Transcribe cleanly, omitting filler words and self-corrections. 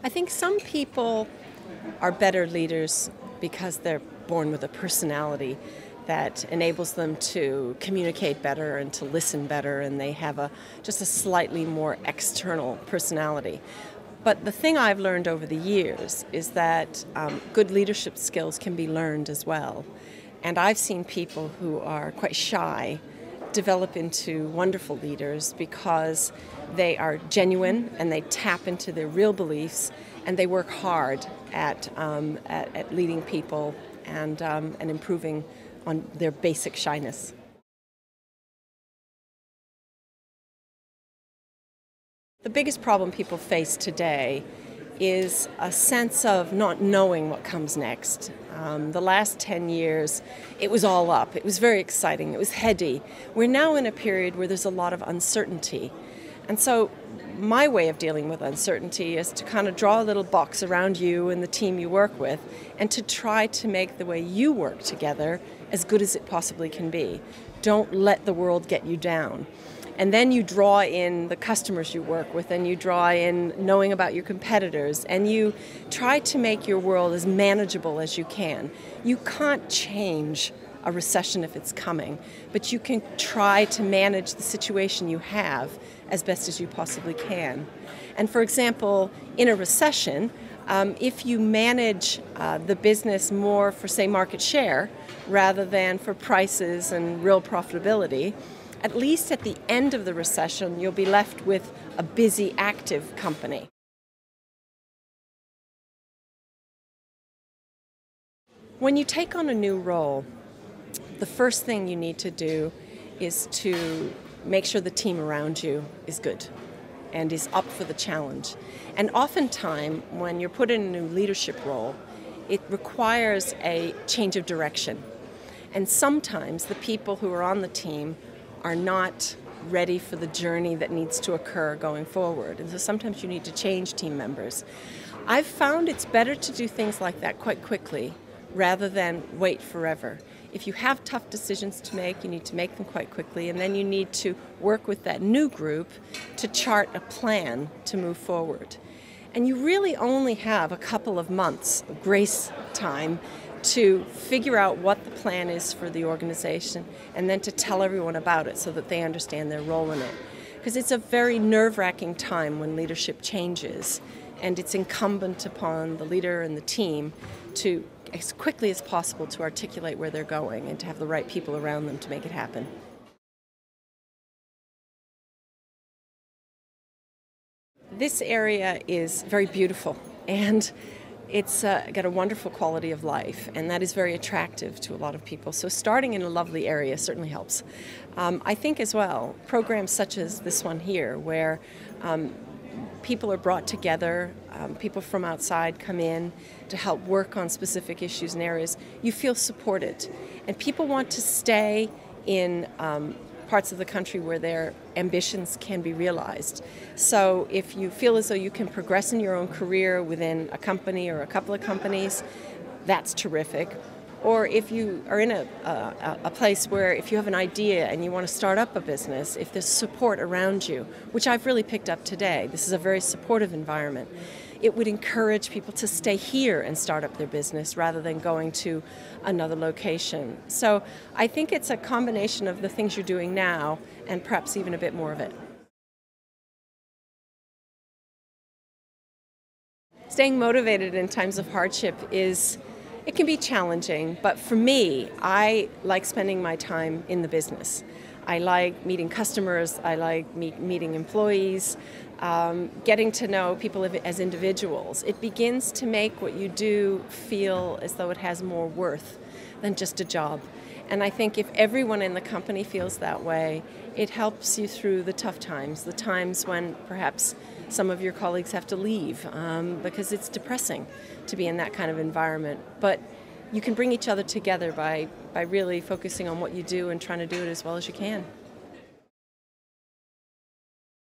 I think some people are better leaders because they're born with a personality that enables them to communicate better and to listen better, and they have just a slightly more external personality. But the thing I've learned over the years is that good leadership skills can be learned as well. And I've seen people who are quite shy develop into wonderful leaders because they are genuine and they tap into their real beliefs and they work hard at leading people and improving on their basic shyness. The biggest problem people face today is a sense of not knowing what comes next. The last 10 years, it was all up. It was very exciting. It was heady. We're now in a period where there's a lot of uncertainty. And so my way of dealing with uncertainty is to kind of draw a little box around you and the team you work with and to try to make the way you work together as good as it possibly can be. Don't let the world get you down. And then you draw in the customers you work with, and you draw in knowing about your competitors, and you try to make your world as manageable as you can. You can't change a recession if it's coming, but you can try to manage the situation you have as best as you possibly can. And for example, in a recession, if you manage the business more for, say, market share rather than for prices and real profitability, at least at the end of the recession, you'll be left with a busy, active company. When you take on a new role, the first thing you need to do is to make sure the team around you is good and is up for the challenge. And oftentimes, when you're put in a new leadership role, it requires a change of direction. And sometimes the people who are on the team are not ready for the journey that needs to occur going forward. And so sometimes you need to change team members. I've found it's better to do things like that quite quickly rather than wait forever. If you have tough decisions to make, you need to make them quite quickly, and then you need to work with that new group to chart a plan to move forward. And you really only have a couple of months of grace time to figure out what the plan is for the organization and then to tell everyone about it so that they understand their role in it. Because it's a very nerve-wracking time when leadership changes, and it's incumbent upon the leader and the team to, as quickly as possible, to articulate where they're going and to have the right people around them to make it happen. This area is very beautiful, and it's got a wonderful quality of life, and that is very attractive to a lot of people. So starting in a lovely area certainly helps. I think as well, programs such as this one here, where people are brought together, people from outside come in to help work on specific issues and areas, you feel supported. And people want to stay in parts of the country where their ambitions can be realized. So if you feel as though you can progress in your own career within a company or a couple of companies, that's terrific. Or if you are in a place where if you have an idea and you want to start up a business, if there's support around you, which I've really picked up today, this is a very supportive environment, it would encourage people to stay here and start up their business rather than going to another location. So I think it's a combination of the things you're doing now and perhaps even a bit more of it. Staying motivated in times of hardship it can be challenging, but for me, I like spending my time in the business. I like meeting customers, I like meeting employees, getting to know people as individuals. It begins to make what you do feel as though it has more worth than just a job. And I think if everyone in the company feels that way, it helps you through the tough times, the times when perhaps some of your colleagues have to leave because it's depressing to be in that kind of environment. But you can bring each other together by really focusing on what you do and trying to do it as well as you can.